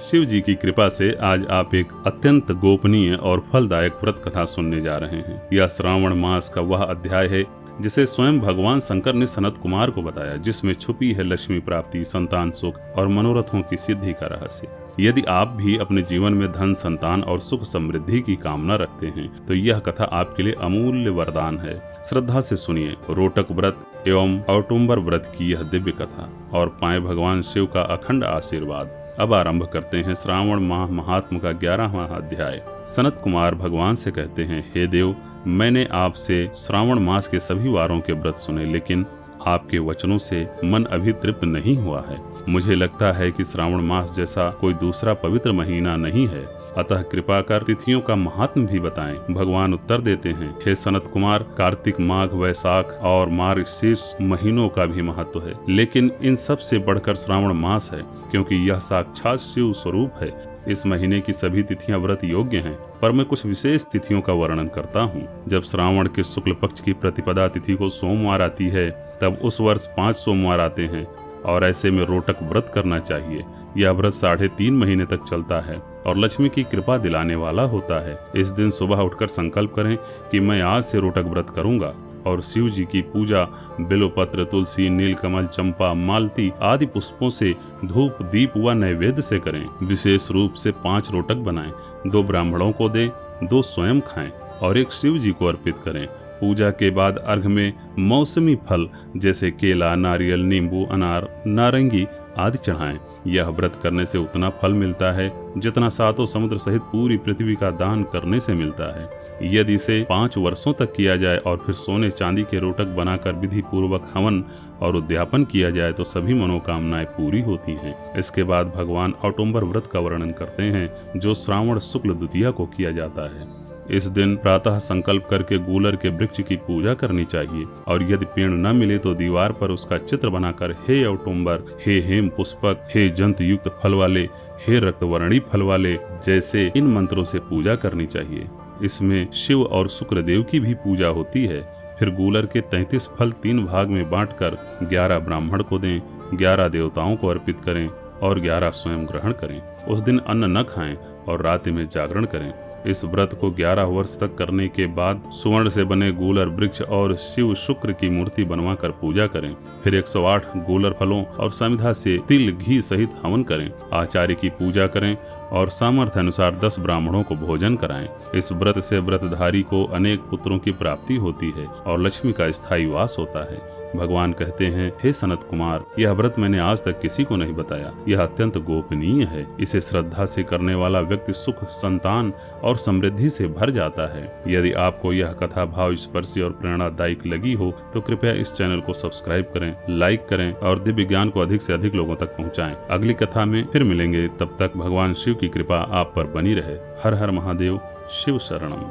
शिव जी की कृपा से आज आप एक अत्यंत गोपनीय और फलदायक व्रत कथा सुनने जा रहे हैं। यह श्रावण मास का वह अध्याय है जिसे स्वयं भगवान शंकर ने सनत कुमार को बताया, जिसमें छुपी है लक्ष्मी प्राप्ति, संतान सुख और मनोरथों की सिद्धि का रहस्य। यदि आप भी अपने जीवन में धन, संतान और सुख समृद्धि की कामना रखते हैं तो यह कथा आपके लिए अमूल्य वरदान है। श्रद्धा से सुनिए रोटक व्रत एवं औटुंबर व्रत की यह दिव्य कथा और पाएं भगवान शिव का अखंड आशीर्वाद। अब आरंभ करते हैं श्रावण माह महात्म का 11वां अध्याय। सनत कुमार भगवान से कहते हैं, हे देव, मैंने आपसे श्रावण मास के सभी वारों के व्रत सुने, लेकिन आपके वचनों से मन अभी तृप्त नहीं हुआ है। मुझे लगता है कि श्रावण मास जैसा कोई दूसरा पवित्र महीना नहीं है, अतः कृपा कर तिथियों का महात्म भी बताएं। भगवान उत्तर देते हैं, हे सनत कुमार, कार्तिक, माघ, वैशाख और मार्गशीर्ष महीनों का भी महत्व है, लेकिन इन सब से बढ़कर श्रावण मास है, क्योंकि यह साक्षात शिव स्वरूप है। इस महीने की सभी तिथियां व्रत योग्य हैं, पर मैं कुछ विशेष तिथियों का वर्णन करता हूँ। जब श्रावण के शुक्ल पक्ष की प्रतिपदा तिथि को सोमवार आती है, तब उस वर्ष 5 सोमवार आते हैं और ऐसे में रोटक व्रत करना चाहिए। यह व्रत 3.5 महीने तक चलता है और लक्ष्मी की कृपा दिलाने वाला होता है। इस दिन सुबह उठकर संकल्प करें कि मैं आज से रोटक व्रत करूंगा और शिव जी की पूजा बिल्वपत्र, तुलसी, नीलकमल, चंपा, मालती आदि पुष्पों से धूप, दीप व नैवेद्य से करें। विशेष रूप से 5 रोटक बनाएं, 2 ब्राह्मणों को दें, 2 स्वयं खाएं और 1 शिव जी को अर्पित करें। पूजा के बाद अर्घ में मौसमी फल जैसे केला, नारियल, नींबू, अनार, नारंगी आदि चढ़ाएं। यह व्रत करने से उतना फल मिलता है जितना 7 समुद्र सहित पूरी पृथ्वी का दान करने से मिलता है। यदि इसे 5 वर्षों तक किया जाए और फिर सोने चांदी के रोटक बनाकर विधि पूर्वक हवन और उद्यापन किया जाए तो सभी मनोकामनाएं पूरी होती हैं। इसके बाद भगवान औटुंबर व्रत का वर्णन करते हैं, जो श्रावण शुक्ल द्वितीया को किया जाता है। इस दिन प्रातः संकल्प करके गूलर के वृक्ष की पूजा करनी चाहिए और यदि पेड़ न मिले तो दीवार पर उसका चित्र बनाकर हे औटुंबर, हे हेम पुष्पक, हे जंत युक्त फल वाले, हे रक्तवर्णी फल वाले जैसे इन मंत्रों से पूजा करनी चाहिए। इसमें शिव और शुक्रदेव की भी पूजा होती है। फिर गूलर के 33 फल 3 भाग में बांटकर 11 ब्राह्मण को दें, 11 देवताओं को अर्पित करें और 11 स्वयं ग्रहण करें। उस दिन अन्न न खाएं और रात में जागरण करें। इस व्रत को 11 वर्ष तक करने के बाद स्वर्ण से बने गूलर वृक्ष और शिव शुक्र की मूर्ति बनवाकर पूजा करें। फिर 108 गूलर फलों और समिधा से तिल, घी सहित हवन करें। आचार्य की पूजा करें और सामर्थ्य अनुसार 10 ब्राह्मणों को भोजन कराएं। इस व्रत से व्रतधारी को अनेक पुत्रों की प्राप्ति होती है और लक्ष्मी का स्थायी वास होता है। भगवान कहते हैं, हे सनत कुमार, यह व्रत मैंने आज तक किसी को नहीं बताया। यह अत्यंत गोपनीय है। इसे श्रद्धा से करने वाला व्यक्ति सुख, संतान और समृद्धि से भर जाता है। यदि आपको यह कथा भाव स्पर्शी और प्रेरणादायक लगी हो तो कृपया इस चैनल को सब्सक्राइब करें, लाइक करें और दिव्य ज्ञान को अधिक से अधिक लोगों तक पहुँचाएं। अगली कथा में फिर मिलेंगे, तब तक भगवान शिव की कृपा आप पर बनी रहे। हर हर महादेव, शिव शरणम।